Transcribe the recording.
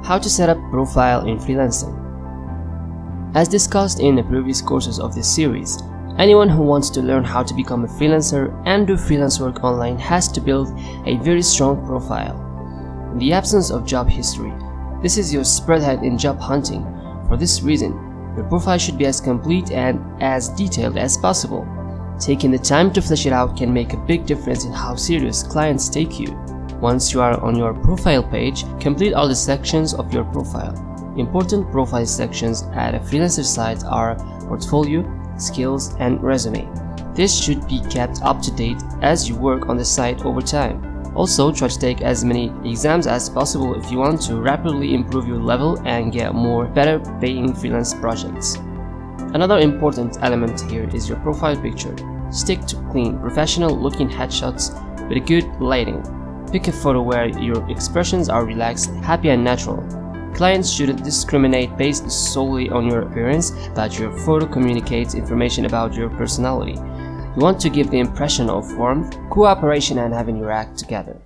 How to set up profile in freelancing. As discussed in the previous courses of this series, anyone who wants to learn how to become a freelancer and do freelance work online has to build a very strong profile. In the absence of job history, this is your spreadhead in job hunting. For this reason, your profile should be as complete and as detailed as possible. Taking the time to flesh it out can make a big difference in how serious clients take you. Once you are on your profile page, complete all the sections of your profile. Important profile sections at a freelancer site are portfolio, skills, and resume. This should be kept up to date as you work on the site over time. Also, try to take as many exams as possible if you want to rapidly improve your level and get more better paying freelance projects. Another important element here is your profile picture. Stick to clean, professional looking headshots with good lighting. Pick a photo where your expressions are relaxed, happy, and natural. Clients shouldn't discriminate based solely on your appearance, but your photo communicates information about your personality. You want to give the impression of warmth, cooperation, and having your act together.